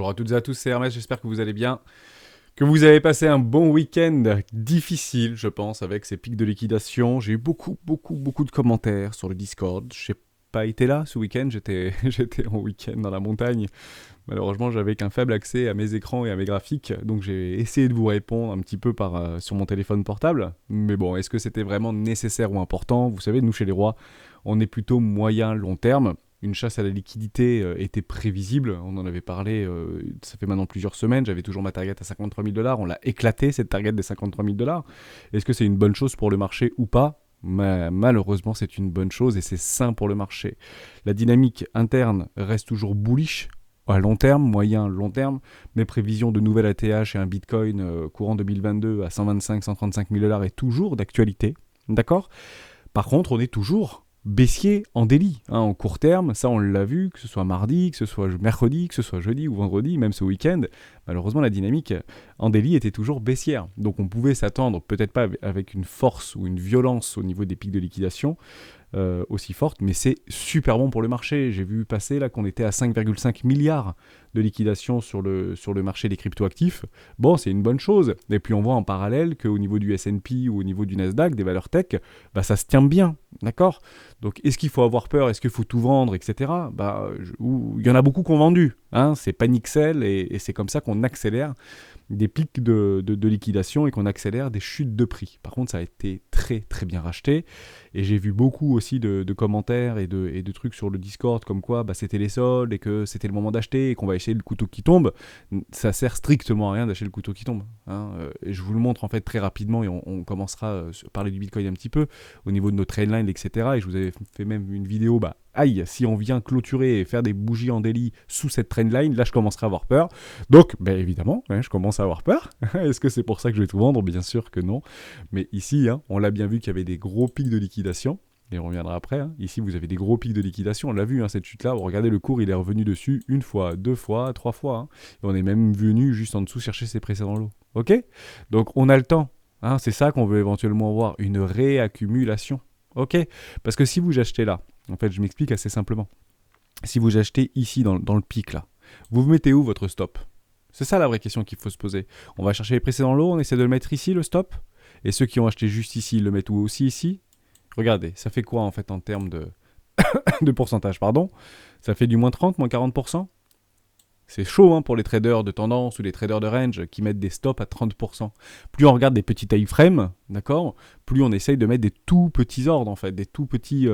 Bonjour à toutes et à tous, c'est Hermès, j'espère que vous allez bien, que vous avez passé un bon week-end difficile, je pense, avec ces pics de liquidation. J'ai eu beaucoup de commentaires sur le Discord. Je n'ai pas été là ce week-end, j'étais en week-end dans la montagne. Malheureusement, j'avais qu'un faible accès à mes écrans et à mes graphiques, donc j'ai essayé de vous répondre un petit peu sur mon téléphone portable. Mais bon, est-ce que c'était vraiment nécessaire ou important? Vous savez, nous chez les rois, on est plutôt moyen-long terme. Une chasse à la liquidité était prévisible, on en avait parlé, ça fait maintenant plusieurs semaines, j'avais toujours ma target à 53 000 $, on l'a éclaté cette target des 53 000 $. Est-ce que c'est une bonne chose pour le marché ou pas? Malheureusement, c'est une bonne chose et c'est sain pour le marché. La dynamique interne reste toujours bullish, à long terme, moyen, long terme. Mes prévisions de nouvelles ATH et un Bitcoin courant 2022 à 125-135 000 $ est toujours d'actualité, d'accord? Par contre, on est toujours baissier en daily, en court terme, ça on l'a vu, que ce soit mardi, que ce soit mercredi, que ce soit jeudi ou vendredi, même ce week-end, malheureusement la dynamique en daily était toujours baissière. Donc on pouvait s'attendre, peut-être pas avec une force ou une violence au niveau des pics de liquidation, aussi forte, mais c'est super bon pour le marché. J'ai vu passer là qu'on était à 5,5 milliards de liquidation sur le marché des cryptoactifs. Bon, c'est une bonne chose. Et puis on voit en parallèle qu'au niveau du S&P ou au niveau du Nasdaq, des valeurs tech, ça se tient bien, d'accord? Donc est-ce qu'il faut avoir peur? Est-ce qu'il faut tout vendre, etc. Il y en a beaucoup qui ont vendu. C'est panic sell et c'est comme ça qu'on accélère des pics de liquidation et qu'on accélère des chutes de prix. Par contre, ça a été très très bien racheté et j'ai vu beaucoup aussi de commentaires et de trucs sur le Discord comme quoi c'était les soldes et que c'était le moment d'acheter et qu'on va acheter le couteau qui tombe. Ça sert strictement à rien d'acheter le couteau qui tombe. Et je vous le montre en fait très rapidement et on commencera à parler du Bitcoin un petit peu au niveau de nos trendlines, etc. Et je vous avais fait même une vidéo, aïe, si on vient clôturer et faire des bougies en daily sous cette trendline, là je commencerai à avoir peur. Donc, évidemment, je commence à avoir peur. Est-ce que c'est pour ça que je vais tout vendre? Bien sûr que non. Mais ici, on l'a bien vu qu'il y avait des gros pics de liquidation. Et on reviendra après. Ici, vous avez des gros pics de liquidation. On l'a vu, cette chute-là. Regardez le cours, il est revenu dessus une fois, deux fois, trois fois. Et on est même venu juste en dessous chercher ses précédents lots. Ok? Donc, on a le temps. C'est ça qu'on veut éventuellement voir. Une réaccumulation. Ok? Parce que si vous achetez là, en fait, je m'explique assez simplement. Si vous achetez ici, dans le pic là, vous mettez où votre stop? C'est ça la vraie question qu'il faut se poser. On va chercher les précédents lots, on essaie de le mettre ici, le stop. Et ceux qui ont acheté juste ici, ils le mettent où aussi ici? Regardez, ça fait quoi en fait en termes de pourcentage, pardon? Ça fait du moins 30, moins 40%? C'est chaud pour les traders de tendance ou les traders de range qui mettent des stops à 30%. Plus on regarde des petits time frames, d'accord, plus on essaye de mettre des tout petits ordres en fait, des tout petits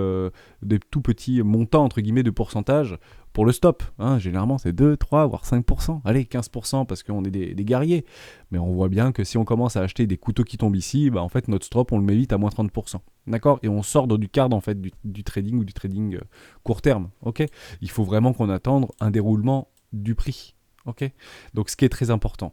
montants entre guillemets de pourcentage pour le stop. Généralement c'est 2, 3, voire 5%, allez 15% parce qu'on est des guerriers. Mais on voit bien que si on commence à acheter des couteaux qui tombent ici, en fait notre stop on le met vite à moins 30%. D'accord? Et on sort du cadre en fait du trading ou du trading court terme. Ok? Il faut vraiment qu'on attende un déroulement du prix, ok? Donc ce qui est très important,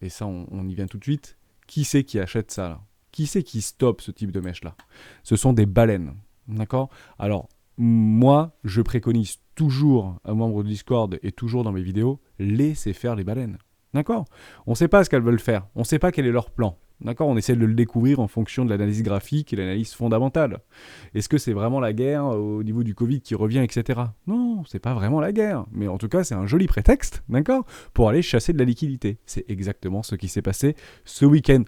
et ça on y vient tout de suite, qui c'est qui achète ça là? Qui c'est qui stoppe ce type de mèche là? Ce sont des baleines, d'accord? Alors moi je préconise toujours un membre de Discord et toujours dans mes vidéos, laissez faire les baleines, d'accord? On ne sait pas ce qu'elles veulent faire, on ne sait pas quel est leur plan. D'accord, on essaie de le découvrir en fonction de l'analyse graphique et l'analyse fondamentale. Est-ce que c'est vraiment la guerre au niveau du Covid qui revient, etc. Non, c'est pas vraiment la guerre. Mais en tout cas, c'est un joli prétexte, d'accord, pour aller chasser de la liquidité. C'est exactement ce qui s'est passé ce week-end,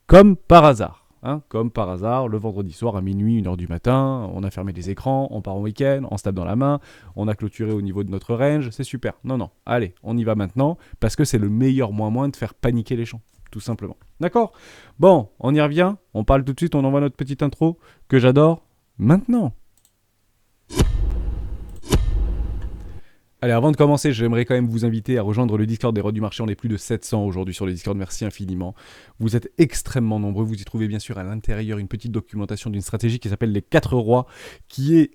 comme par hasard. Comme par hasard, le vendredi soir à minuit, 1h du matin, on a fermé les écrans, on part en week-end, on se tape dans la main, on a clôturé au niveau de notre range, c'est super. Non, allez, on y va maintenant, parce que c'est le meilleur moyen de faire paniquer les gens. Tout simplement. D'accord? Bon, on y revient, on parle tout de suite, on envoie notre petite intro que j'adore maintenant. Allez, avant de commencer, j'aimerais quand même vous inviter à rejoindre le Discord des rois du marché. On est plus de 700 aujourd'hui sur le Discord, merci infiniment. Vous êtes extrêmement nombreux, vous y trouvez bien sûr à l'intérieur une petite documentation d'une stratégie qui s'appelle les 4 rois, qui est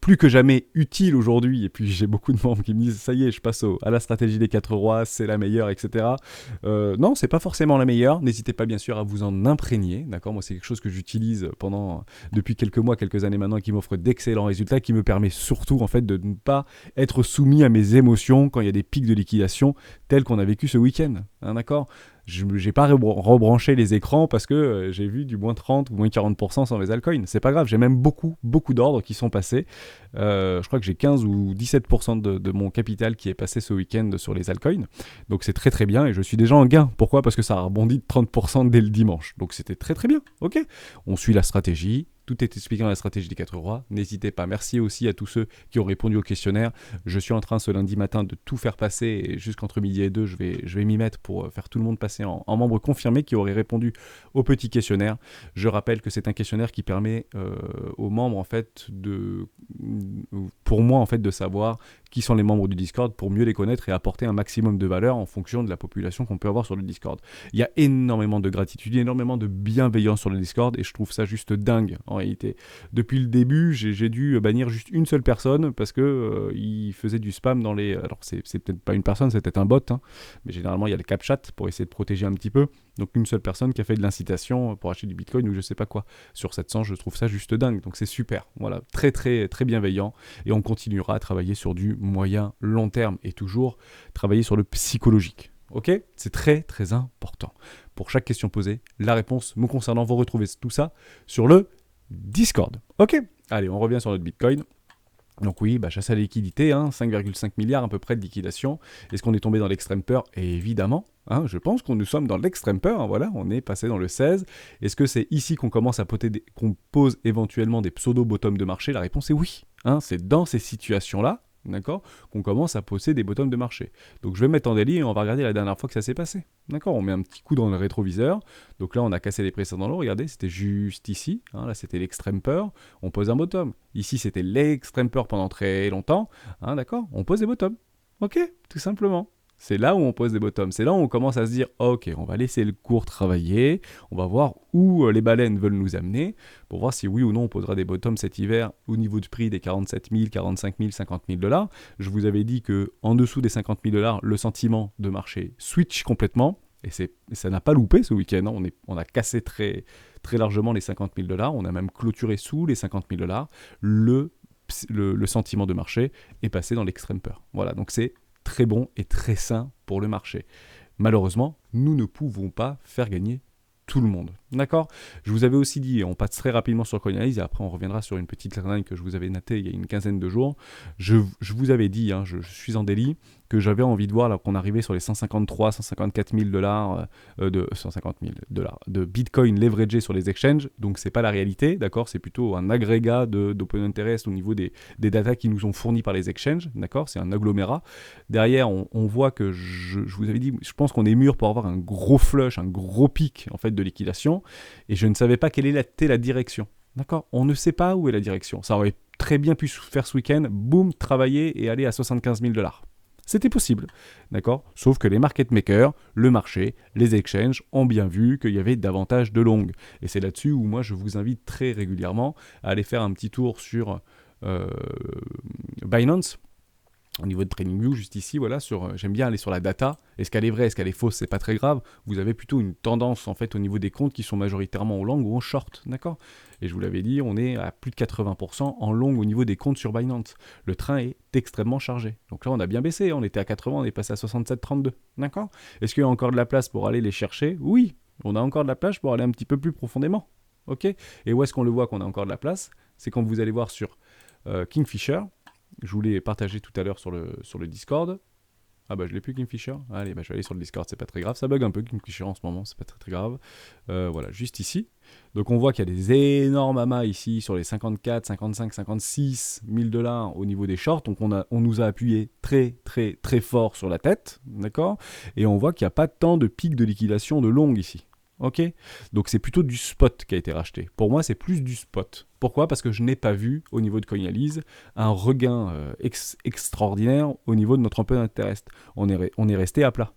plus que jamais utile aujourd'hui. Et puis j'ai beaucoup de membres qui me disent, ça y est, je passe à la stratégie des 4 rois, c'est la meilleure, etc. Non, c'est pas forcément la meilleure, n'hésitez pas bien sûr à vous en imprégner, d'accord? Moi c'est quelque chose que j'utilise depuis quelques mois, quelques années maintenant, et qui m'offre d'excellents résultats, qui me permet surtout en fait de ne pas être être soumis à mes émotions quand il y a des pics de liquidation tels qu'on a vécu ce week-end. Hein, d'accord ? Je n'ai pas rebranché les écrans parce que j'ai vu du moins 30 ou moins 40% sur mes altcoins. C'est pas grave, j'ai même beaucoup d'ordres qui sont passés. Je crois que j'ai 15 ou 17% de mon capital qui est passé ce week-end sur les altcoins. Donc c'est très très bien et je suis déjà en gain. Pourquoi ? Parce que ça a rebondi de 30% dès le dimanche. Donc c'était très très bien. Ok ? On suit la stratégie. Tout est expliqué dans la stratégie des 4 rois. N'hésitez pas. Merci aussi à tous ceux qui ont répondu au questionnaire. Je suis en train ce lundi matin de tout faire passer et jusqu'entre midi et 2, je vais m'y mettre pour faire tout le monde passer en membre confirmé qui aurait répondu au petit questionnaire. Je rappelle que c'est un questionnaire qui permet aux membres en fait pour moi en fait de savoir qui sont les membres du Discord pour mieux les connaître et apporter un maximum de valeur en fonction de la population qu'on peut avoir sur le Discord. Il y a énormément de gratitude, énormément de bienveillance sur le Discord et je trouve ça juste dingue en réalité. Depuis le début, j'ai dû bannir juste une seule personne parce que il faisait du spam dans les... Alors c'est peut-être pas une personne, c'est peut-être un bot, hein, mais généralement il y a le CapChat pour essayer de protéger un petit peu. Donc une seule personne qui a fait de l'incitation pour acheter du Bitcoin ou je sais pas quoi. Sur 700, je trouve ça juste dingue. Donc c'est super. Voilà, très très très bienveillant. Et on continuera à travailler sur du moyen long terme et toujours travailler sur le psychologique. Ok ? C'est très très important. Pour chaque question posée, la réponse me concernant, vous retrouvez tout ça sur le Discord. Ok ? Allez, on revient sur notre Bitcoin. Donc oui, chasse à la liquidité, 5,5 milliards à peu près de liquidation. Est-ce qu'on est tombé dans l'extrême peur ? Et évidemment, je pense qu'on nous sommes dans l'extrême peur. Voilà, on est passé dans le 16. Est-ce que c'est ici qu'on commence à qu'on pose éventuellement des pseudo-bottoms de marché ? La réponse est oui. C'est dans ces situations-là, d'accord, qu'on commence à poser des bottoms de marché. Donc je vais mettre en daily et on va regarder la dernière fois que ça s'est passé. D'accord, on met un petit coup dans le rétroviseur. Donc là, on a cassé les précédents lots. Regardez, c'était juste ici. Là, c'était l'extrême peur. On pose un bottom. Ici, c'était l'extrême peur pendant très longtemps. D'accord, on pose des bottoms. Ok, tout simplement. C'est là où on pose des bottoms. C'est là où on commence à se dire, ok, on va laisser le cours travailler. On va voir où les baleines veulent nous amener pour voir si oui ou non on posera des bottoms cet hiver au niveau du prix des 47 000, 45 000, 50 000 $. Je vous avais dit qu'en dessous des 50 000 $, le sentiment de marché switch complètement. Et ça n'a pas loupé ce week-end. On a cassé très, très largement les 50 000 $. On a même clôturé sous les 50 000 $. Le sentiment de marché est passé dans l'extrême peur. Voilà, donc c'est très bon et très sain pour le marché. Malheureusement, nous ne pouvons pas faire gagner tout le monde. D'accord ? Je vous avais aussi dit, et on passe très rapidement sur Coinalyse, et après on reviendra sur une petite line que je vous avais notée il y a une quinzaine de jours. Je vous avais dit, je suis en daily, que j'avais envie de voir là qu'on arrivait sur les 153, 154 000 $, de 150 000 $ de Bitcoin leveragé sur les exchanges. Donc c'est pas la réalité, d'accord ? C'est plutôt un agrégat d'open interest au niveau des datas qui nous sont fournis par les exchanges, d'accord ? C'est un agglomérat. Derrière, on voit que je vous avais dit, je pense qu'on est mûr pour avoir un gros flush, un gros pic en fait de liquidation, et je ne savais pas quelle était la direction. D'accord ? On ne sait pas où est la direction. Ça aurait très bien pu faire ce week-end, boum, travailler et aller à 75 000 $. C'était possible, d'accord ? Sauf que les market makers, le marché, les exchanges ont bien vu qu'il y avait davantage de longues. Et c'est là-dessus où moi je vous invite très régulièrement à aller faire un petit tour sur Binance. Au niveau de TradingView, juste ici, voilà, j'aime bien aller sur la data. Est-ce qu'elle est vraie, est-ce qu'elle est fausse, c'est pas très grave. Vous avez plutôt une tendance en fait au niveau des comptes qui sont majoritairement en long ou en short, d'accord ? Et je vous l'avais dit, on est à plus de 80% en long au niveau des comptes sur Binance. Le train est extrêmement chargé. Donc là, on a bien baissé, on était à 80, on est passé à 67,32, d'accord ? Est-ce qu'il y a encore de la place pour aller les chercher ? Oui, on a encore de la place pour aller un petit peu plus profondément, ok ? Et où est-ce qu'on le voit qu'on a encore de la place ? C'est quand vous allez voir sur Kingfisher. Je vous l'ai partagé tout à l'heure sur le Discord. Ah je l'ai plus Kingfisher. Allez, je vais aller sur le Discord, c'est pas très grave. Ça bug un peu Kingfisher en ce moment, c'est pas très très grave. Voilà, juste ici. Donc on voit qu'il y a des énormes amas ici sur les 54, 55, 56 000 $ au niveau des shorts. Donc on nous a appuyé très très très fort sur la tête, d'accord ? Et on voit qu'il n'y a pas tant de pics de liquidation de longue ici. Ok ? Donc c'est plutôt du spot qui a été racheté. Pour moi, c'est plus du spot. Pourquoi ? Parce que je n'ai pas vu, au niveau de Coinalyse, un regain extraordinaire au niveau de notre open interest. On est resté à plat.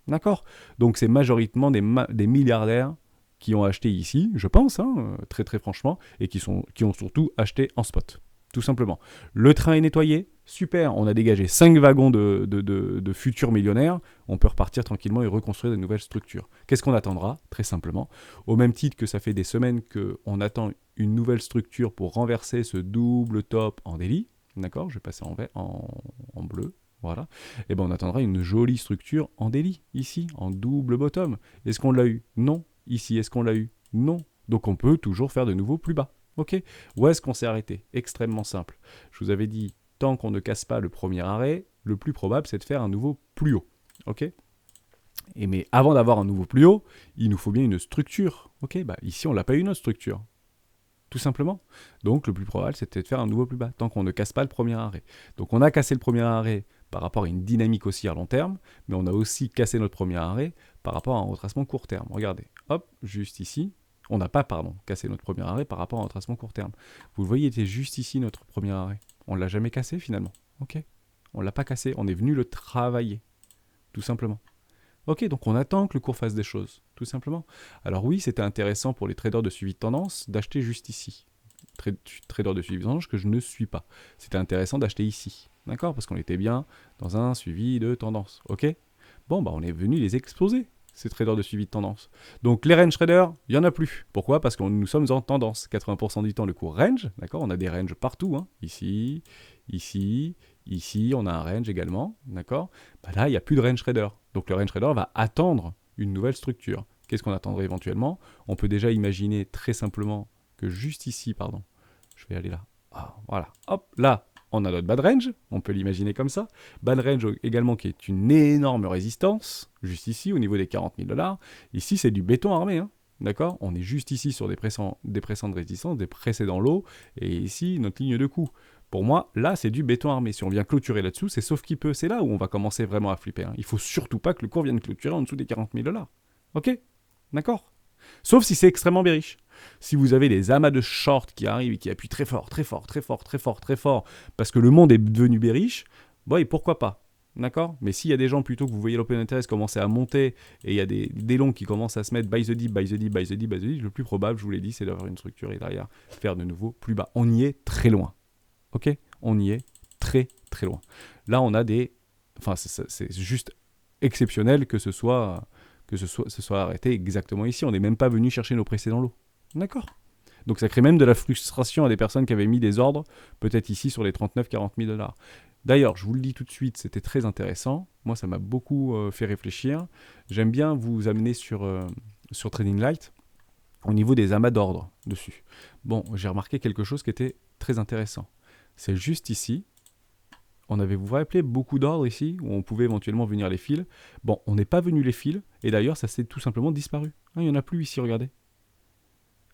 D'accord ? Donc c'est majoritairement des milliardaires qui ont acheté ici, je pense, très très franchement, et qui ont surtout acheté en spot. Tout simplement. Le train est nettoyé, super, on a dégagé 5 wagons de futurs millionnaires, on peut repartir tranquillement et reconstruire de nouvelles structures. Qu'est-ce qu'on attendra ? Très simplement, au même titre que ça fait des semaines qu'on attend une nouvelle structure pour renverser ce double top en daily, d'accord, je vais passer en bleu, voilà, et ben on attendra une jolie structure en daily, ici, en double bottom. Est-ce qu'on l'a eu? Non. Ici, est-ce qu'on l'a eu? Non. Donc on peut toujours faire de nouveau plus bas. Ok. Où est-ce qu'on s'est arrêté? Extrêmement simple. Je vous avais dit, tant qu'on ne casse pas le premier arrêt, le plus probable c'est de faire un nouveau plus haut. Ok. Mais avant d'avoir un nouveau plus haut, il nous faut bien une structure. Ok. Bah ici on l'a pas eu notre structure. Tout simplement. Donc le plus probable c'était de faire un nouveau plus bas, tant qu'on ne casse pas le premier arrêt. Donc on a cassé le premier arrêt par rapport à une dynamique haussière long terme, mais on a aussi cassé notre premier arrêt par rapport à un retracement court terme. Regardez, hop, juste ici, on n'a pas, cassé notre premier arrêt par rapport à un retracement court terme. Vous le voyez, il était juste ici notre premier arrêt. On ne l'a jamais cassé finalement. Ok. On ne l'a pas cassé, on est venu le travailler. Tout simplement. Ok, donc on attend que le cours fasse des choses, tout simplement. Alors oui, c'était intéressant pour les traders de suivi de tendance d'acheter juste ici. Trader de suivi de tendance que je ne suis pas. C'était intéressant d'acheter ici, d'accord? Parce qu'on était bien dans un suivi de tendance, ok? Bon, bah on est venu les exploser, ces traders de suivi de tendance. Donc les range traders, il n'y en a plus. Pourquoi? Parce que nous sommes en tendance. 80% du temps, le cours range, d'accord? On a des ranges partout, hein. Ici, ici, ici, on a un range également, d'accord? Bah là, il n'y a plus de range trader. Donc le range trader va attendre une nouvelle structure. Qu'est-ce qu'on attendrait éventuellement? On peut déjà imaginer très simplement que juste ici, je vais aller là. Ah, voilà, hop, là, on a notre bad range, on peut l'imaginer comme ça. Bad range également qui est une énorme résistance, juste ici au niveau des 40 000 $. Ici, c'est du béton armé, hein. D'accord? On est juste ici sur des pressants de résistance, des précédents lows, et ici, notre ligne de coup. Pour moi, là, c'est du béton armé. Si on vient clôturer là-dessous, c'est sauf qui peut. C'est là où on va commencer vraiment à flipper, hein. Il faut surtout pas que le cours vienne clôturer en dessous des 40 000 $. Ok? D'accord? Sauf si c'est extrêmement bearish. Si vous avez des amas de short qui arrivent et qui appuient très fort, très fort, très fort, très fort, très fort, parce que le monde est devenu bearish, bon, et pourquoi pas? D'accord? Mais s'il y a des gens plutôt que vous voyez l'open interest commencer à monter et il y a des longs qui commencent à se mettre buy the dip, buy the dip, buy the dip, buy the dip, le plus probable, je vous l'ai dit, c'est d'avoir une structure et derrière faire de nouveau plus bas. On y est très loin. Ok? On y est très très loin. Là, on a des... Enfin, c'est juste exceptionnel que ce soit arrêté exactement ici. On n'est même pas venu chercher nos précédents lots. D'accord? Donc ça crée même de la frustration à des personnes qui avaient mis des ordres, peut-être ici sur les 39-40 000 $. D'ailleurs, je vous le dis tout de suite, c'était très intéressant. Moi, ça m'a beaucoup fait réfléchir. J'aime bien vous amener sur Trading Light au niveau des amas d'ordre dessus. Bon, j'ai remarqué quelque chose qui était très intéressant. C'est juste ici. On avait, vous vous rappelez, beaucoup d'ordres ici, où on pouvait éventuellement venir les fils. Bon, on n'est pas venu les fils, et d'ailleurs, ça s'est tout simplement disparu. Il n'y en a plus ici, regardez.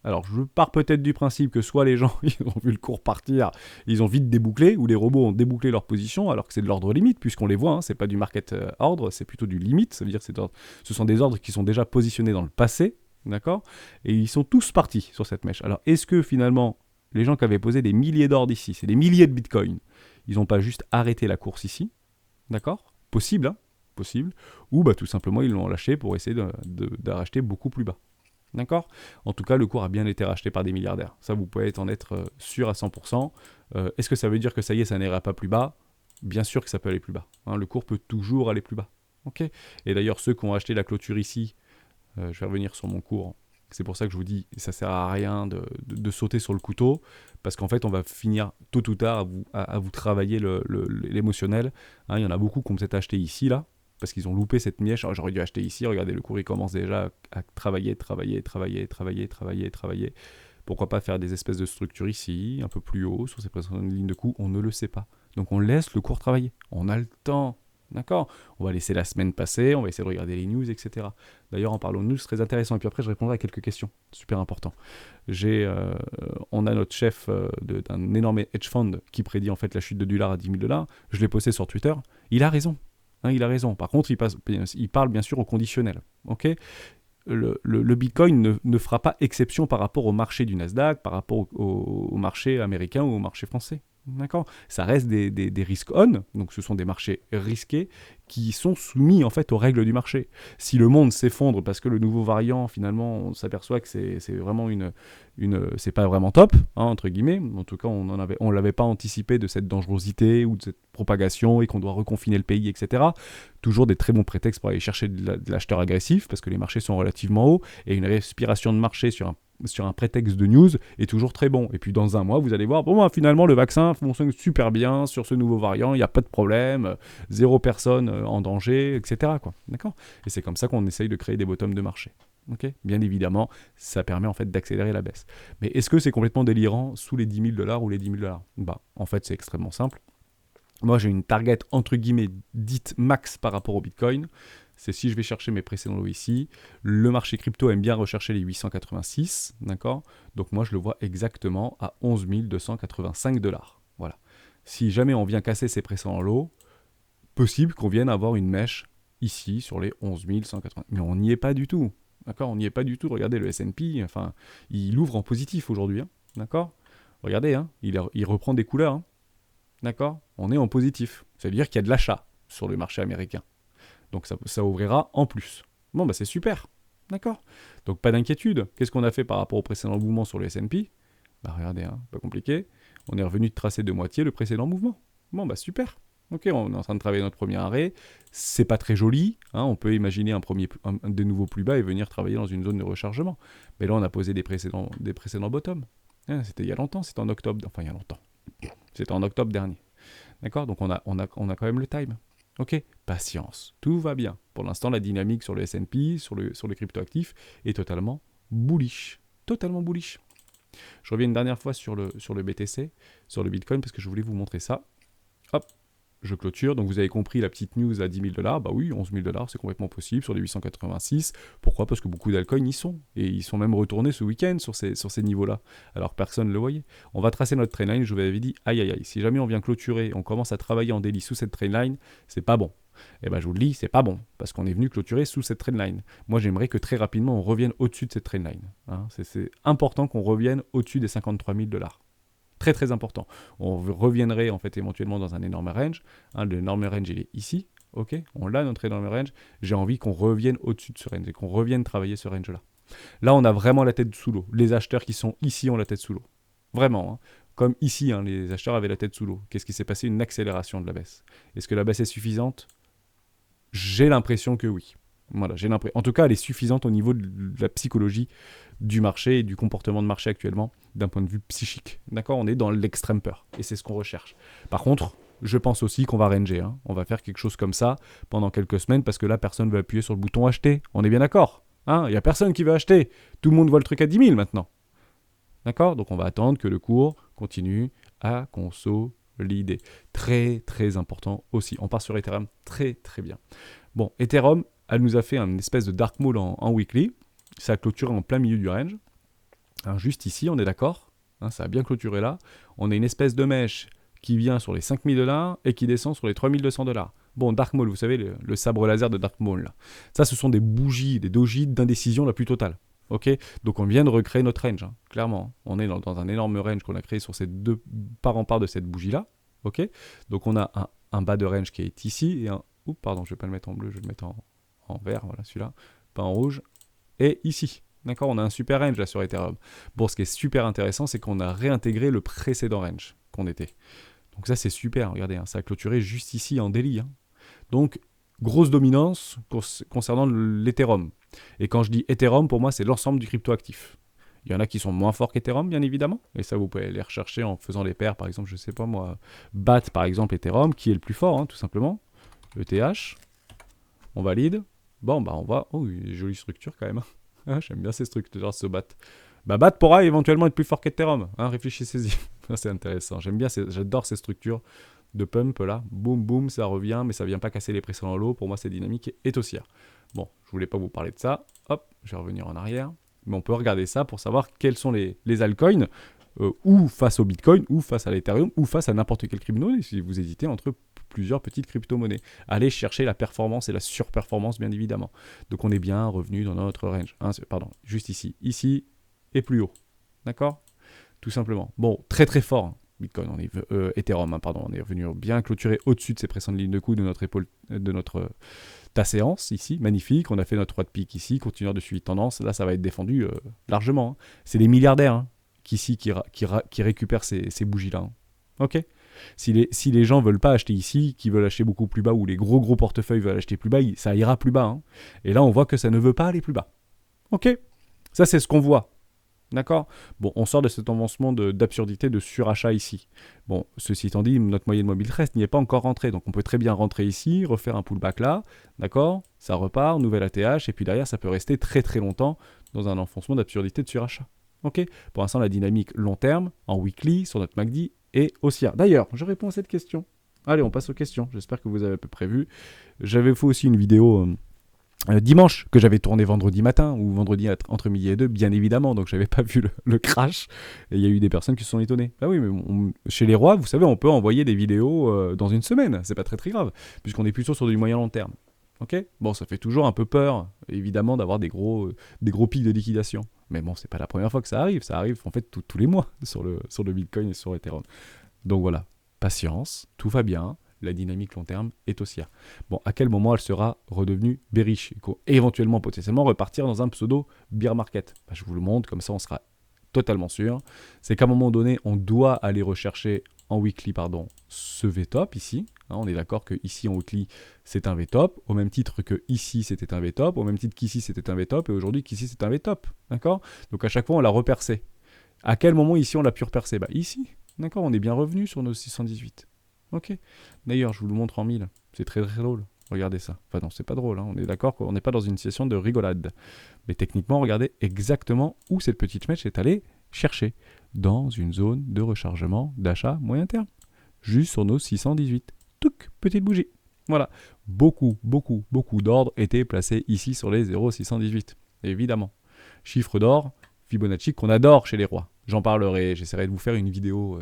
Alors, je pars peut-être du principe que soit les gens, ils ont vu le cours partir, ils ont vite débouclé, ou les robots ont débouclé leur position, alors que c'est de l'ordre limite, puisqu'on les voit, hein, c'est pas du market ordre, c'est plutôt du limite, ça veut dire que ce sont des ordres qui sont déjà positionnés dans le passé, d'accord? Et ils sont tous partis sur cette mèche. Alors, est-ce que finalement, les gens qui avaient posé des milliers d'ordres ici, c'est des milliers de bitcoins, ils n'ont pas juste arrêté la course ici, d'accord? Possible, hein? Possible. Ou bah, tout simplement, ils l'ont lâché pour essayer de racheter beaucoup plus bas. D'accord? En tout cas, le cours a bien été racheté par des milliardaires. Ça, vous pouvez en être sûr à 100%. Est-ce que ça veut dire que ça y est, ça n'ira pas plus bas? Bien sûr que ça peut aller plus bas. Hein, le cours peut toujours aller plus bas. Ok? Et d'ailleurs, ceux qui ont acheté la clôture ici, je vais revenir sur mon cours. C'est pour ça que je vous dis, ça sert à rien de sauter sur le couteau, parce qu'en fait, on va finir tôt ou tard à vous travailler l'émotionnel. Hein, il y en a beaucoup qui ont peut-être acheté ici, là, parce qu'ils ont loupé cette mièche. Alors, j'aurais dû acheter ici, regardez, le cours il commence déjà à travailler. Pourquoi pas faire des espèces de structures ici, un peu plus haut, sur ces précédentes lignes de coup, on ne le sait pas. Donc on laisse le cours travailler, on a le temps, d'accord? On va laisser la semaine passer, on va essayer de regarder les news, etc. D'ailleurs, en parlant de news, c'est très intéressant, et puis après je répondrai à quelques questions, super important. On a notre chef d'un énorme hedge fund qui prédit en fait la chute de $, à 10 000 $, je l'ai posté sur Twitter, il a raison. Hein, il a raison. Par contre, il parle bien sûr au conditionnel. Okay, le Bitcoin ne fera pas exception par rapport au marché du Nasdaq, par rapport au marché américain ou au marché français. D'accord? Ça reste des risques on, donc ce sont des marchés risqués qui sont soumis en fait aux règles du marché. Si le monde s'effondre parce que le nouveau variant, finalement, on s'aperçoit que c'est vraiment c'est pas vraiment top, hein, entre guillemets. En tout cas, on l'avait pas anticipé de cette dangerosité ou de cette propagation et qu'on doit reconfiner le pays, etc. Toujours des très bons prétextes pour aller chercher de l'acheteur agressif parce que les marchés sont relativement hauts et une respiration de marché sur sur un prétexte de news est toujours très bon. Et puis dans un mois, vous allez voir, bon, finalement, le vaccin fonctionne super bien sur ce nouveau variant, il n'y a pas de problème, zéro personne en danger, etc. quoi. D'accord ? Et c'est comme ça qu'on essaye de créer des bottoms de marché. Okay ? Bien évidemment, ça permet en fait d'accélérer la baisse. Mais est-ce que c'est complètement délirant sous les 10 000 $ ou les 10 000 $? Bah, en fait, c'est extrêmement simple. Moi, j'ai une target entre guillemets dite max par rapport au Bitcoin. C'est si je vais chercher mes précédents lots ici. Le marché crypto aime bien rechercher les 886, d'accord ? Donc moi, je le vois exactement à 11 285 $. Voilà. Si jamais on vient casser ces précédents lots, possible qu'on vienne avoir une mèche ici sur les 11 180. Mais on n'y est pas du tout. D'accord ? On n'y est pas du tout. Regardez le S&P, enfin, il ouvre en positif aujourd'hui. Hein, d'accord ? Regardez, hein, il reprend des couleurs. Hein, d'accord ? On est en positif. Ça veut dire qu'il y a de l'achat sur le marché américain. Donc ça ouvrira en plus. Bon, bah c'est super. D'accord ? Donc pas d'inquiétude. Qu'est-ce qu'on a fait par rapport au précédent mouvement sur le S&P ? Bah regardez, hein, pas compliqué. On est revenu de tracer de moitié le précédent mouvement. Bon, bah super. Ok, on est en train de travailler notre premier arrêt. C'est pas très joli. Hein, on peut imaginer un de nouveau plus bas et venir travailler dans une zone de rechargement. Mais là, on a posé des précédents bottoms. Hein, c'était il y a longtemps, c'était en octobre. Enfin, il y a longtemps. C'était en octobre dernier. D'accord ? Donc, on a quand même le time. Ok ? Patience. Tout va bien. Pour l'instant, la dynamique sur le S&P, sur les cryptoactifs, est totalement bullish. Totalement bullish. Je reviens une dernière fois sur le BTC, sur le Bitcoin, parce que je voulais vous montrer ça. Hop, je clôture. Donc vous avez compris la petite news à 10 000 $. Bah oui, 11 000 $, c'est complètement possible sur les 886. Pourquoi ? Parce que beaucoup d'altcoins y sont. Et ils sont même retournés ce week-end sur ces niveaux-là. Alors personne ne le voyait. On va tracer notre trendline. Je vous avais dit, aïe aïe aïe, si jamais on vient clôturer, on commence à travailler en daily sous cette trendline, c'est pas bon. Et ben je vous le dis, c'est pas bon, parce qu'on est venu clôturer sous cette trendline. Moi j'aimerais que très rapidement on revienne au-dessus de cette trendline. Hein. C'est important qu'on revienne au-dessus des 53 000 $. Très très important. On reviendrait en fait éventuellement dans un énorme range. Hein, l'énorme range il est ici. Ok, on l'a notre énorme range. J'ai envie qu'on revienne au-dessus de ce range et qu'on revienne travailler ce range là. Là on a vraiment la tête sous l'eau. Les acheteurs qui sont ici ont la tête sous l'eau. Vraiment. Hein. Comme ici, hein, les acheteurs avaient la tête sous l'eau. Qu'est-ce qui s'est passé ? Une accélération de la baisse. Est-ce que la baisse est suffisante ? J'ai l'impression que oui. Voilà, j'ai l'impression. En tout cas, elle est suffisante au niveau de la psychologie du marché et du comportement de marché actuellement, d'un point de vue psychique. D'accord ? On est dans l'extrême peur, et c'est ce qu'on recherche. Par contre, je pense aussi qu'on va ranger. Hein. On va faire quelque chose comme ça pendant quelques semaines, parce que là, personne ne veut appuyer sur le bouton acheter. On est bien d'accord ? Hein ? Il n'y a personne qui veut acheter. Tout le monde voit le truc à 10 000 maintenant. D'accord ? Donc on va attendre que le cours continue à consolider. Très très important aussi. On part sur Ethereum très très bien. Bon, Ethereum, elle nous a fait une espèce de dark mode en weekly. Ça a clôturé en plein milieu du range. Alors, juste ici, on est d'accord. Hein, ça a bien clôturé là. On a une espèce de mèche qui vient sur les 5 000 $ et qui descend sur les 3 200 $. Bon, Dark Maul, vous savez, le sabre laser de Dark Maul, là. Ça, ce sont des bougies, des dojis d'indécision la plus totale. Ok, donc on vient de recréer notre range, hein, clairement. On est dans un énorme range qu'on a créé sur ces deux part en part de cette bougie-là. Ok, donc on a un bas de range qui est ici et un... Oups, pardon, je ne vais pas le mettre en bleu, je vais le mettre en vert, voilà celui-là, pas en rouge. Et ici, d'accord, on a un super range là sur Ethereum. Bon, ce qui est super intéressant, c'est qu'on a réintégré le précédent range qu'on était. Donc ça, c'est super, regardez, hein, ça a clôturé juste ici en daily. Hein. Donc, grosse dominance concernant l'Ethereum. Et quand je dis Ethereum, pour moi, c'est l'ensemble du cryptoactif. Il y en a qui sont moins forts qu'Ethereum, bien évidemment. Et ça, vous pouvez les rechercher en faisant les paires, par exemple, je ne sais pas moi, BAT, par exemple, Ethereum, qui est le plus fort, hein, tout simplement. ETH, on valide. Bon, bah on va... Oh, une jolie structure quand même. Ah, j'aime bien ces structures, ce BAT. Bah, BAT pourra éventuellement être plus fort qu'Ethereum. Hein, réfléchissez-y. C'est intéressant. J'adore ces structures de pump là. Boum, boum, ça revient, mais ça vient pas casser les précédents lots. Pour moi, c'est dynamique et haussière. Bon, je voulais pas vous parler de ça. Hop, je vais revenir en arrière. Mais on peut regarder ça pour savoir quels sont les altcoins, ou face au Bitcoin, ou face à l'Ethereum, ou face à n'importe quelle crypto-monnaie, si vous hésitez entre plusieurs petites crypto-monnaies. Allez chercher la performance et la surperformance, bien évidemment. Donc on est bien revenu dans notre range. Hein, pardon, juste ici. Ici et plus haut. D'accord ? Tout simplement. Bon, très très fort. Hein. Bitcoin, Ethereum, hein, pardon, on est revenu bien clôturer au-dessus de ces précédentes lignes de coups de notre épaule, de notre ta séance ici, magnifique. On a fait notre 3 de pique ici, continueur de suivi de tendance. Là, ça va être défendu largement. Hein. C'est les milliardaires hein, qui récupèrent ces bougies-là. Hein. Ok ? Si les gens veulent pas acheter ici, qui veulent acheter beaucoup plus bas, ou les gros portefeuilles veulent acheter plus bas, ça ira plus bas. Hein. Et là, on voit que ça ne veut pas aller plus bas. Ok ? Ça, c'est ce qu'on voit. D'accord? Bon, on sort de cet avancement d'absurdité de surachat ici. Bon, ceci étant dit, notre moyenne mobile 13 n'y est pas encore rentrée. Donc on peut très bien rentrer ici, refaire un pullback là. D'accord? Ça repart, nouvelle ATH. Et puis derrière, ça peut rester très très longtemps dans un enfoncement d'absurdité de surachat. Ok? Pour l'instant, la dynamique long terme, en weekly, sur notre MACD, est haussière. D'ailleurs, je réponds à cette question. Allez, on passe aux questions. J'espère que vous avez à peu près vu. J'avais fait aussi une vidéo... dimanche, que j'avais tourné vendredi matin, ou vendredi entre midi et 2, bien évidemment, donc j'avais pas vu le crash, et il y a eu des personnes qui se sont étonnées. Ah oui, mais chez les rois, vous savez, on peut envoyer des vidéos dans une semaine, c'est pas très très grave, puisqu'on est plutôt sur du moyen long terme. Ok? Bon, ça fait toujours un peu peur, évidemment, d'avoir des gros pics de liquidation. Mais bon, c'est pas la première fois que ça arrive en fait tous les mois sur le Bitcoin et sur Ethereum. Donc voilà, patience, tout va bien, la dynamique long terme est haussière. Bon, à quel moment elle sera redevenue bearish et éventuellement, potentiellement, repartir dans un pseudo bear market? Je vous le montre, comme ça on sera totalement sûr. C'est qu'à un moment donné, on doit aller rechercher en weekly, ce VTOP ici. On est d'accord que ici en weekly, c'est un VTOP, au même titre que ici c'était un VTOP, au même titre qu'ici c'était un VTOP, et aujourd'hui qu'ici c'est un VTOP. D'accord? Donc à chaque fois, on l'a repercé. À quel moment ici on l'a pu repercer? Ici. D'accord, on est bien revenu sur nos 618. Ok. D'ailleurs, je vous le montre en 1000. C'est très très drôle. Regardez ça. Enfin non, c'est pas drôle. On est d'accord qu'on n'est pas dans une situation de rigolade. Mais techniquement, regardez exactement où cette petite mèche est allée chercher. Dans une zone de rechargement d'achat moyen terme. Juste sur nos 618. Touc, petite bougie. Voilà. Beaucoup d'ordres étaient placés ici sur les 0,618. Évidemment. Chiffre d'or, Fibonacci qu'on adore chez les rois. J'en parlerai, j'essaierai de vous faire une vidéo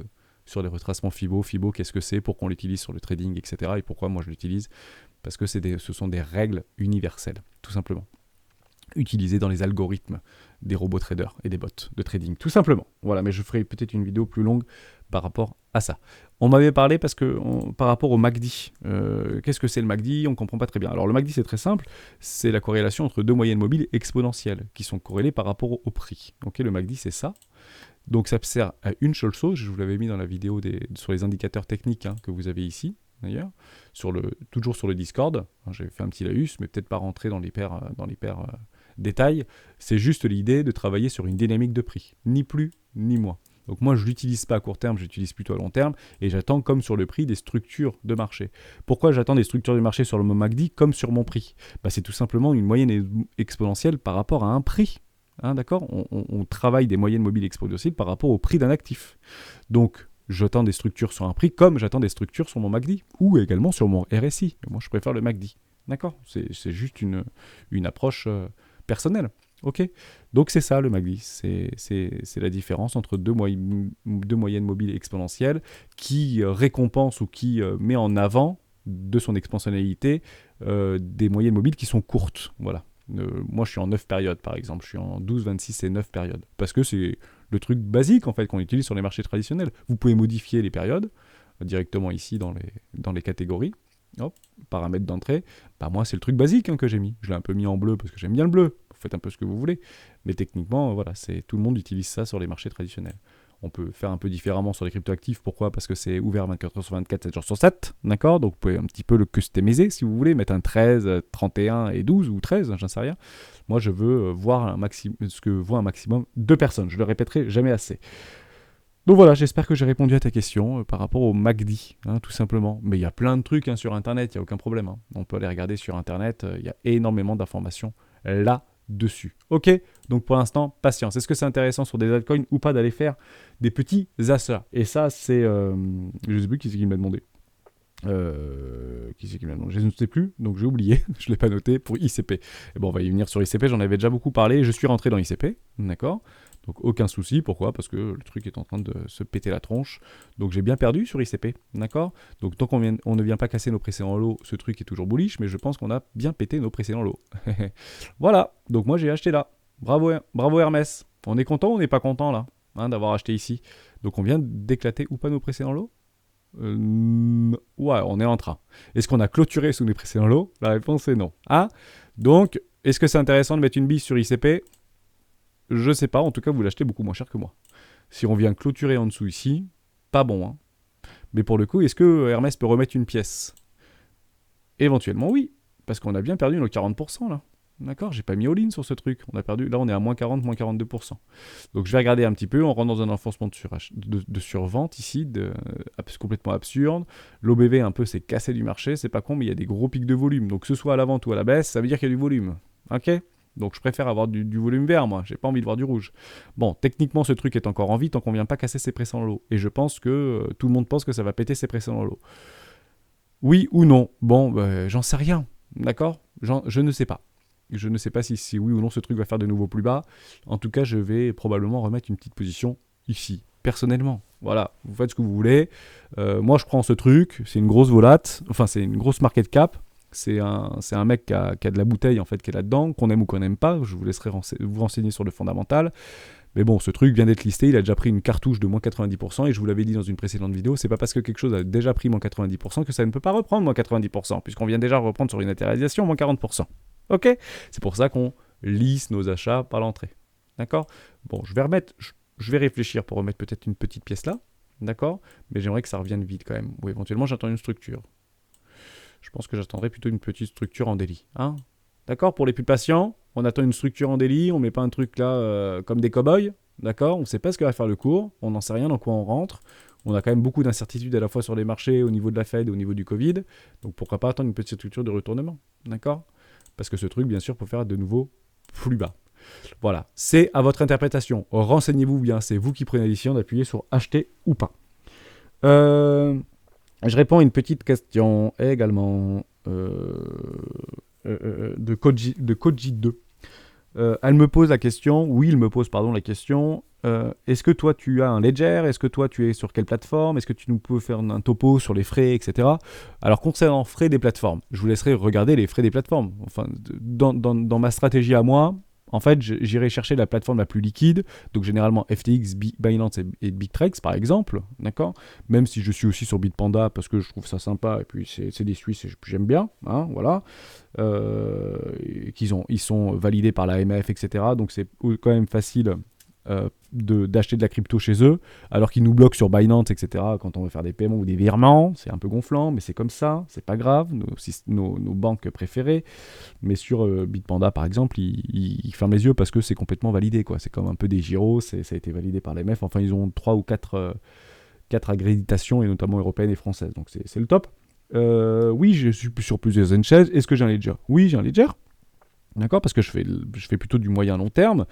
sur les retracements Fibo, qu'est-ce que c'est, pourquoi on l'utilise sur le trading, etc. Et pourquoi moi je l'utilise. Parce que ce sont des règles universelles, tout simplement. Utilisées dans les algorithmes des robots traders et des bots de trading, tout simplement. Voilà, mais je ferai peut-être une vidéo plus longue par rapport à ça. On m'avait parlé par rapport au MACD. Qu'est-ce que c'est le MACD? On ne comprend pas très bien. Alors le MACD, c'est très simple. C'est la corrélation entre deux moyennes mobiles exponentielles qui sont corrélées par rapport au prix. Ok, le MACD, c'est ça. Donc ça sert à une seule chose, je vous l'avais mis dans la vidéo sur les indicateurs techniques que vous avez ici, d'ailleurs, toujours sur le Discord. J'avais fait un petit laïus, mais peut-être pas rentrer dans l'hyper détail. C'est juste l'idée de travailler sur une dynamique de prix, ni plus ni moins. Donc moi, je ne l'utilise pas à court terme, je l'utilise plutôt à long terme, et j'attends, comme sur le prix, des structures de marché. Pourquoi j'attends des structures de marché sur le MACD comme sur mon prix? C'est tout simplement une moyenne exponentielle par rapport à un prix. D'accord, on travaille des moyennes mobiles exponentielles par rapport au prix d'un actif. Donc, j'attends des structures sur un prix comme j'attends des structures sur mon MACD ou également sur mon RSI. Moi, je préfère le MACD. D'accord, c'est juste une approche personnelle. Ok, donc c'est ça le MACD. C'est la différence entre deux moyennes mobiles exponentielles qui récompensent ou qui met en avant de son expansionnalité des moyennes mobiles qui sont courtes. Voilà. Moi, je suis en 9 périodes, par exemple. Je suis en 12, 26 et 9 périodes. Parce que c'est le truc basique, en fait, qu'on utilise sur les marchés traditionnels. Vous pouvez modifier les périodes directement ici dans les catégories. Hop, paramètres d'entrée. Moi, c'est le truc basique que j'ai mis. Je l'ai un peu mis en bleu parce que j'aime bien le bleu. Vous faites un peu ce que vous voulez. Mais techniquement, voilà, tout le monde utilise ça sur les marchés traditionnels. On peut faire un peu différemment sur les cryptoactifs. Pourquoi? Parce que c'est ouvert 24 heures sur 24, 7 jours sur 7. D'accord? Donc vous pouvez un petit peu le customiser si vous voulez. Mettre un 13, 31 et 12 ou 13, j'en sais rien. Moi, je veux voir ce que voit un maximum de personnes. Je le répéterai jamais assez. Donc voilà, j'espère que j'ai répondu à ta question par rapport au MACD, tout simplement. Mais il y a plein de trucs sur Internet, il n'y a aucun problème. On peut aller regarder sur Internet, il y a énormément d'informations là-dessus. Ok, donc pour l'instant, patience. Est-ce que c'est intéressant sur des altcoins ou pas d'aller faire des petits achats? Et ça, c'est... je ne sais plus qui c'est qui me l'a demandé. Je ne sais plus, donc j'ai oublié, je ne l'ai pas noté pour ICP. Et bon, on va y venir sur ICP, j'en avais déjà beaucoup parlé, je suis rentré dans ICP, d'accord? Donc aucun souci, pourquoi? Parce que le truc est en train de se péter la tronche, donc j'ai bien perdu sur ICP, d'accord? Donc tant qu'on ne vient pas casser nos précédents lots, ce truc est toujours bullish, mais je pense qu'on a bien pété nos précédents lots. Voilà, donc moi j'ai acheté là, bravo Hermès, on est content ou on n'est pas content là, d'avoir acheté ici? Donc on vient d'éclater ou pas nos précédents lots? Ouais, on est en train. Est-ce qu'on a clôturé sous les précédents lots? La réponse est non. Donc, est-ce que c'est intéressant de mettre une bise sur ICP? Je sais pas, en tout cas, vous l'achetez beaucoup moins cher que moi. Si on vient clôturer en dessous ici, pas bon. Mais pour le coup, est-ce que Hermès peut remettre une pièce? Éventuellement, oui. Parce qu'on a bien perdu nos 40% là. D'accord, j'ai pas mis all-in sur ce truc. On a perdu. Là, on est à moins 40, moins 42%. Donc, je vais regarder un petit peu. On rentre dans un enfoncement de survente ici, complètement absurde. L'OBV, un peu, c'est cassé du marché. C'est pas con, mais il y a des gros pics de volume. Donc, que ce soit à la vente ou à la baisse, ça veut dire qu'il y a du volume. Ok. Donc, je préfère avoir du volume vert, moi. J'ai pas envie de voir du rouge. Bon, techniquement, ce truc est encore en vie tant qu'on vient pas casser ses précédents lots. Et je pense que tout le monde pense que ça va péter ses précédents lots. Oui ou non? Bon, j'en sais rien. D'accord? Je ne sais pas. Je ne sais pas si oui ou non ce truc va faire de nouveau plus bas. En tout cas, je vais probablement remettre une petite position ici, personnellement. Voilà, vous faites ce que vous voulez. Moi, je prends ce truc. C'est une grosse volate. Enfin, c'est une grosse market cap. C'est un mec qui a de la bouteille, en fait, qui est là-dedans, qu'on aime ou qu'on n'aime pas. Je vous laisserai vous renseigner sur le fondamental. Mais bon, ce truc vient d'être listé, il a déjà pris une cartouche de moins 90%, et je vous l'avais dit dans une précédente vidéo, c'est pas parce que quelque chose a déjà pris moins 90% que ça ne peut pas reprendre moins 90%, puisqu'on vient déjà reprendre sur une latéralisation moins 40%. Ok? C'est pour ça qu'on lisse nos achats par l'entrée. D'accord? Bon, je vais réfléchir pour remettre peut-être une petite pièce là, d'accord? Mais j'aimerais que ça revienne vite quand même. Ou éventuellement, j'attends une structure. Je pense que j'attendrai plutôt une petite structure en délit. Hein? D'accord? Pour les plus patients, on attend une structure en délit, on met pas un truc là comme des cow-boys. D'accord? On ne sait pas ce que va faire le cours, on n'en sait rien dans quoi on rentre. On a quand même beaucoup d'incertitudes à la fois sur les marchés, au niveau de la Fed et au niveau du Covid. Donc pourquoi pas attendre une petite structure de retournement? D'accord? Parce que ce truc, bien sûr, peut faire de nouveau plus bas. Voilà, c'est à votre interprétation. Renseignez-vous bien, c'est vous qui prenez la décision d'appuyer sur acheter ou pas. Je réponds à une petite question également de Koji 2. Elle me pose la question, il me pose la question, est-ce que toi tu as un Ledger, est-ce que toi tu es sur quelle plateforme, est-ce que tu nous peux faire un topo sur les frais, etc. Alors concernant frais des plateformes, je vous laisserai regarder les frais des plateformes. Enfin, dans ma stratégie à moi, en fait, j'irai chercher la plateforme la plus liquide, donc généralement FTX, Binance et Bittrex par exemple, d'accord. Même si je suis aussi sur Bitpanda parce que je trouve ça sympa et puis c'est des Suisses et j'aime bien, hein, voilà. Ils sont validés par l'AMF, etc. Donc c'est quand même facile d'acheter de la crypto chez eux, alors qu'ils nous bloquent sur Binance, etc. Quand on veut faire des paiements ou des virements, c'est un peu gonflant, mais c'est comme ça, c'est pas grave, nos banques préférées. Mais sur Bitpanda, par exemple, ils ferment les yeux parce que c'est complètement validé, quoi. C'est comme un peu des gyros, ça a été validé par l'AMF. Enfin, ils ont 3 ou 4 accréditations, et notamment européennes et françaises, donc c'est le top. Oui, je suis sur plusieurs exchanges. Est-ce que j'ai un Ledger? Oui, j'ai un Ledger. D'accord, parce que je fais plutôt du moyen long terme.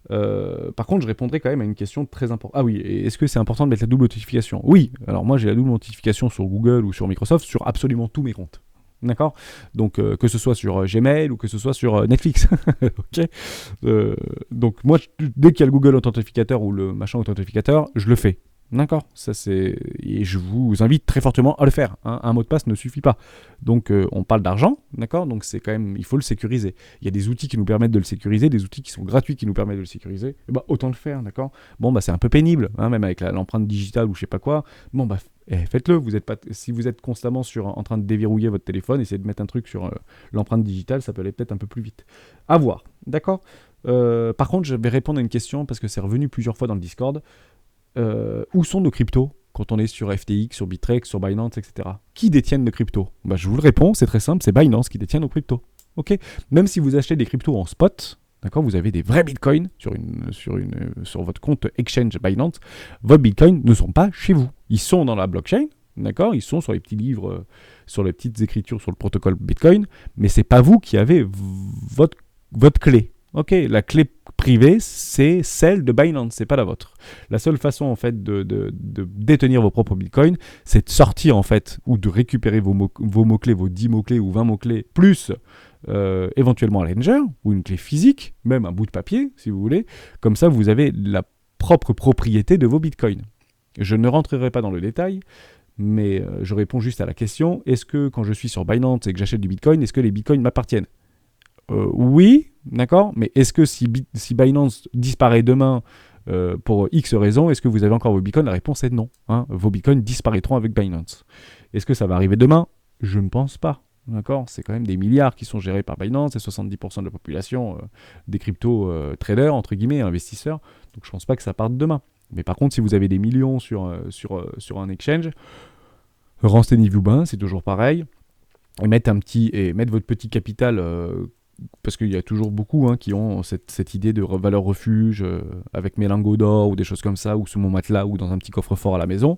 Par contre, je répondrai quand même à une question très importante. Ah oui, est-ce que c'est important de mettre la double notification? Oui, alors moi j'ai la double notification sur Google ou sur Microsoft sur absolument tous mes comptes. D'accord? Donc que ce soit sur Gmail ou que ce soit sur Netflix. Ok. Donc moi, dès qu'il y a le Google Authentificateur ou le machin authentificateur, je le fais. D'accord, et je vous invite très fortement à le faire. Hein. Un mot de passe ne suffit pas. Donc on parle d'argent, d'accord. Donc c'est quand même, il faut le sécuriser. Il y a des outils qui nous permettent de le sécuriser, des outils qui sont gratuits qui nous permettent de le sécuriser. Et autant le faire, d'accord. Bon c'est un peu pénible, hein, même avec l'empreinte digitale ou je sais pas quoi. Bon faites-le. Si vous êtes constamment en train de déverrouiller votre téléphone, essayez de mettre un truc sur l'empreinte digitale, ça peut aller peut-être un peu plus vite. À voir, d'accord. Par contre, je vais répondre à une question parce que c'est revenu plusieurs fois dans le Discord. Où sont nos cryptos quand on est sur FTX, sur Bittrex, sur Binance, etc. Qui détiennent nos cryptos? Je vous le réponds, c'est très simple, c'est Binance qui détient nos cryptos. Ok. Même si vous achetez des cryptos en spot, d'accord, vous avez des vrais bitcoins sur votre compte exchange Binance, vos bitcoins ne sont pas chez vous. Ils sont dans la blockchain, d'accord, ils sont sur les petits livres, sur les petites écritures sur le protocole Bitcoin, mais c'est pas vous qui avez votre clé. Ok, la clé privée, c'est celle de Binance, c'est pas la vôtre. La seule façon en fait de détenir vos propres bitcoins, c'est de sortir en fait ou de récupérer vos mots-clés, vos 10 mots-clés ou 20 mots-clés, plus éventuellement un ledger ou une clé physique, même un bout de papier si vous voulez. Comme ça, vous avez la propre propriété de vos bitcoins. Je ne rentrerai pas dans le détail, mais je réponds juste à la question, est-ce que quand je suis sur Binance et que j'achète du bitcoin, est-ce que les bitcoins m'appartiennent? Oui, d'accord, mais est-ce que si Binance disparaît demain pour X raisons, est-ce que vous avez encore vos bitcoins? La réponse est non. Hein. Vos bitcoins disparaîtront avec Binance. Est-ce que ça va arriver demain? Je ne pense pas. D'accord, c'est quand même des milliards qui sont gérés par Binance et 70% de la population des crypto traders, entre guillemets, investisseurs. Donc je ne pense pas que ça parte demain. Mais par contre, si vous avez des millions sur un exchange, renseignez-vous bien, c'est toujours pareil. Et mettre votre petit capital parce qu'il y a toujours beaucoup qui ont cette idée de valeur refuge avec mes lingots d'or ou des choses comme ça, ou sous mon matelas ou dans un petit coffre-fort à la maison.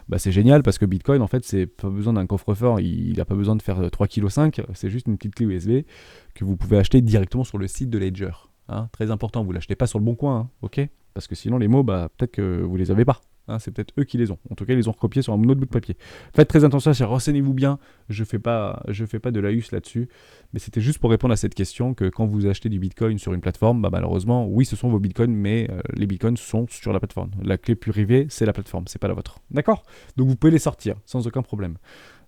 Bah, c'est génial parce que Bitcoin, en fait, c'est pas besoin d'un coffre-fort, il n'a pas besoin de faire 3,5 kg, c'est juste une petite clé USB que vous pouvez acheter directement sur le site de Ledger. Très important, vous ne l'achetez pas sur le bon coin, ok? Parce que sinon les mots, peut-être que vous les avez pas. C'est peut-être eux qui les ont. En tout cas, ils les ont recopiés sur un autre bout de papier. Faites très attention, renseignez-vous bien. Je fais pas de laïus là-dessus. Mais c'était juste pour répondre à cette question que quand vous achetez du Bitcoin sur une plateforme, malheureusement, oui, ce sont vos Bitcoins, mais les Bitcoins sont sur la plateforme. La clé privée, c'est la plateforme, c'est pas la vôtre. D'accord? Donc vous pouvez les sortir sans aucun problème.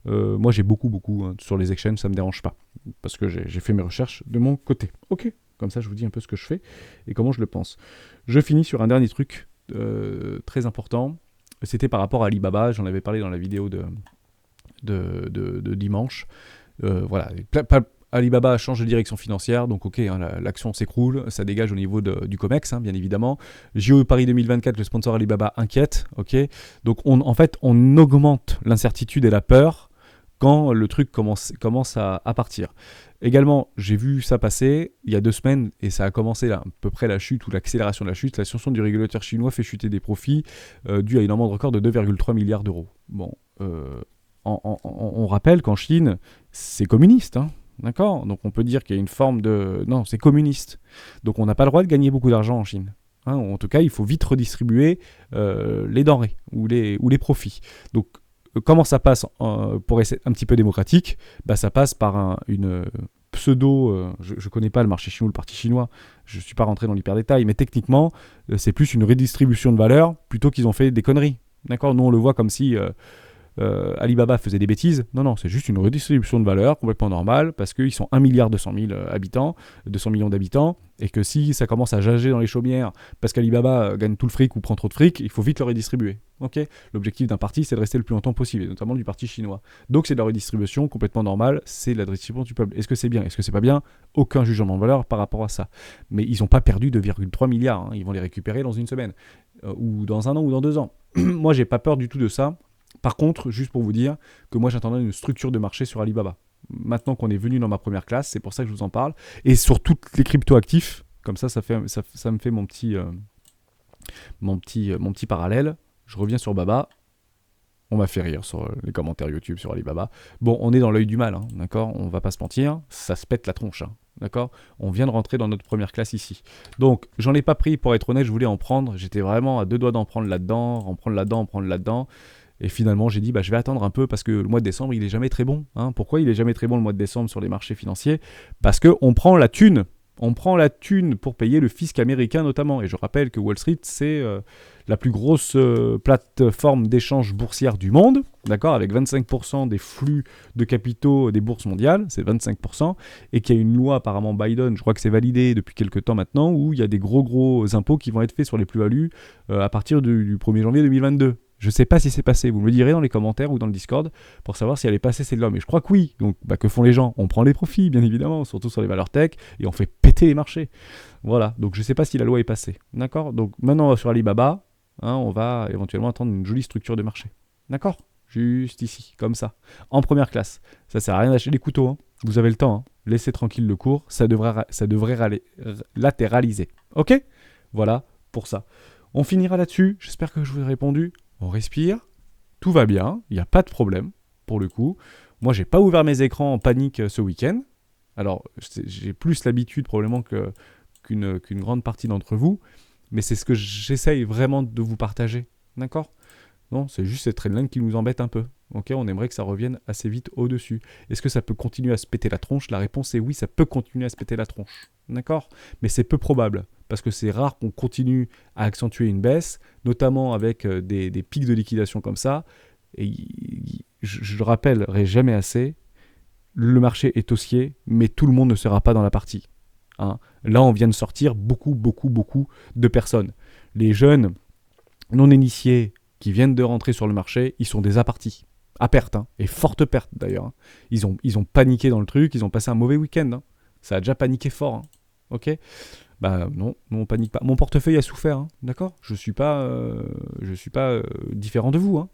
Moi, j'ai beaucoup sur les exchanges, ça me dérange pas. Parce que j'ai fait mes recherches de mon côté. Ok, comme ça, je vous dis un peu ce que je fais et comment je le pense. Je finis sur un dernier truc très important. C'était par rapport à Alibaba, j'en avais parlé dans la vidéo de dimanche. Voilà, Alibaba change de direction financière, donc ok, l'action s'écroule, ça dégage au niveau du COMEX, bien évidemment. JO Paris 2024, le sponsor Alibaba inquiète, ok. Donc on augmente l'incertitude et la peur quand le truc commence à partir. Également, j'ai vu ça passer il y a 2 semaines, et ça a commencé là, à peu près la chute ou l'accélération de la chute. La sanction du régulateur chinois fait chuter des profits dus à une amende record de 2,3 milliards d'euros. Bon, on rappelle qu'en Chine, c'est communiste, d'accord? Donc on peut dire qu'il y a une forme de... Non, c'est communiste. Donc on n'a pas le droit de gagner beaucoup d'argent en Chine. En tout cas, il faut vite redistribuer les denrées ou les profits. Donc comment ça passe pour essayer un petit peu démocratique? Ça passe par une pseudo... je ne connais pas le marché chinois ou le parti chinois, je ne suis pas rentré dans l'hyper détail, mais techniquement, c'est plus une redistribution de valeur plutôt qu'ils ont fait des conneries. D'accord? Nous, on le voit comme si... Alibaba faisait des bêtises. Non, c'est juste une redistribution de valeur complètement normale parce qu'ils sont 1,2 milliard habitants, 200 millions d'habitants, et que si ça commence à jager dans les chaumières parce qu'Alibaba gagne tout le fric ou prend trop de fric, il faut vite le redistribuer. Okay, l'objectif d'un parti, c'est de rester le plus longtemps possible, et notamment du parti chinois. Donc c'est de la redistribution complètement normale, c'est de la redistribution du peuple. Est-ce que c'est bien? Est-ce que c'est pas bien? Aucun jugement de valeur par rapport à ça. Mais ils n'ont pas perdu 2,3 milliards, ils vont les récupérer dans une semaine, ou dans 1 an, ou dans 2 ans. Moi, j'ai pas peur du tout de ça. Par contre, juste pour vous dire que moi j'attendais une structure de marché sur Alibaba. Maintenant qu'on est venu dans ma première classe, c'est pour ça que je vous en parle. Et sur toutes les crypto-actifs, comme ça me fait mon petit parallèle. Je reviens sur Baba. On m'a fait rire sur les commentaires YouTube sur Alibaba. Bon, on est dans l'œil du mal, d'accord? On va pas se mentir, ça se pète la tronche, d'accord? On vient de rentrer dans notre première classe ici. Donc, j'en ai pas pris, pour être honnête, je voulais en prendre. J'étais vraiment à 2 doigts d'en prendre là-dedans, en prendre là-dedans. Et finalement, j'ai dit, je vais attendre un peu parce que le mois de décembre, il est jamais très bon. Pourquoi il est jamais très bon le mois de décembre sur les marchés financiers? Parce qu'on prend la thune. On prend la thune pour payer le fisc américain notamment. Et je rappelle que Wall Street, c'est la plus grosse plateforme d'échange boursière du monde, d'accord, avec 25% des flux de capitaux des bourses mondiales, c'est 25%, et qu'il y a une loi apparemment Biden, je crois que c'est validé depuis quelques temps maintenant, où il y a des gros impôts qui vont être faits sur les plus-values à partir du 1er janvier 2022. Je ne sais pas si c'est passé, vous me le direz dans les commentaires ou dans le Discord pour savoir si elle est passée celle-là, mais je crois que oui. Donc que font les gens? On prend les profits, bien évidemment, surtout sur les valeurs tech, et on fait péter les marchés. Voilà, donc je ne sais pas si la loi est passée, d'accord? Donc maintenant sur Alibaba, on va éventuellement attendre une jolie structure de marché, d'accord? Juste ici, comme ça, en première classe. Ça sert à rien d'acheter des couteaux, vous avez le temps, laissez tranquille le cours, ça devrait latéraliser, ok? Voilà pour ça. On finira là-dessus, j'espère que je vous ai répondu. On respire, tout va bien, il n'y a pas de problème, pour le coup. Moi, j'ai pas ouvert mes écrans en panique ce week-end. Alors, j'ai plus l'habitude probablement qu'une grande partie d'entre vous, mais c'est ce que j'essaye vraiment de vous partager, d'accord? Non, c'est juste cette trendline qui nous embête un peu. Ok, on aimerait que ça revienne assez vite au-dessus. Est-ce que ça peut continuer à se péter la tronche? La réponse est oui, ça peut continuer à se péter la tronche. D'accord? Mais c'est peu probable, parce que c'est rare qu'on continue à accentuer une baisse, notamment avec des pics de liquidation comme ça. Et je le rappellerai jamais assez, le marché est haussier, mais tout le monde ne sera pas dans la partie. Là, on vient de sortir beaucoup de personnes. Les jeunes non initiés qui viennent de rentrer sur le marché, ils sont des apartis. À perte, et forte perte d'ailleurs. Ils ont paniqué dans le truc, ils ont passé un mauvais week-end. Ça a déjà paniqué fort. Ok? Non, on panique pas. Mon portefeuille a souffert, d'accord? Je suis pas différent de vous.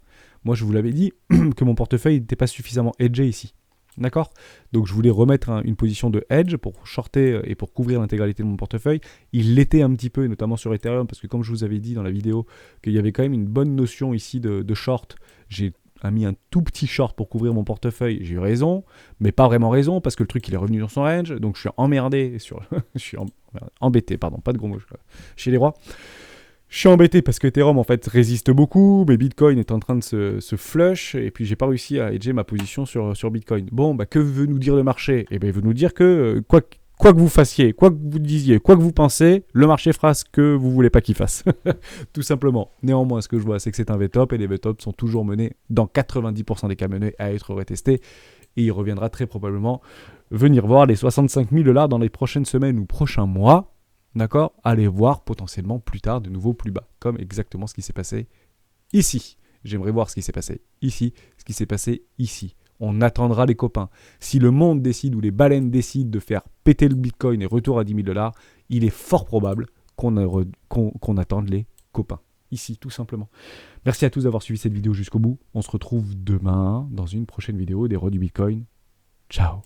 Moi, je vous l'avais dit que mon portefeuille n'était pas suffisamment hedgé ici. D'accord? Donc je voulais remettre une position de hedge pour shorter et pour couvrir l'intégralité de mon portefeuille. Il l'était un petit peu, et notamment sur Ethereum, parce que comme je vous avais dit dans la vidéo, qu'il y avait quand même une bonne notion ici de short. J'ai mis un tout petit short pour couvrir mon portefeuille. J'ai eu raison, mais pas vraiment raison, parce que le truc il est revenu dans son range. Donc je suis emmerdé sur... je suis embêté, pardon, pas de gros mots chez les rois. Je suis embêté parce que Ethereum en fait résiste beaucoup, mais Bitcoin est en train de se flush, et puis j'ai pas réussi à hedger ma position sur Bitcoin. Bon, bah que veut nous dire le marché? Eh bien, il veut nous dire que quoi que vous fassiez, quoi que vous disiez, quoi que vous pensez, le marché fera ce que vous voulez pas qu'il fasse. Tout simplement. Néanmoins, ce que je vois, c'est que c'est un VTOP, et les VTOP sont toujours menés, dans 90% des cas menés, à être retestés, et il reviendra très probablement venir voir les 65 000 $ dans les prochaines semaines ou prochains mois. D'accord? Allez voir potentiellement plus tard de nouveau plus bas, comme exactement ce qui s'est passé ici. J'aimerais voir ce qui s'est passé ici, ce qui s'est passé ici. On attendra les copains. Si le monde décide ou les baleines décident de faire péter le Bitcoin et retour à 10 000 $, il est fort probable qu'on attende les copains. Ici, tout simplement. Merci à tous d'avoir suivi cette vidéo jusqu'au bout. On se retrouve demain dans une prochaine vidéo des rois du Bitcoin. Ciao.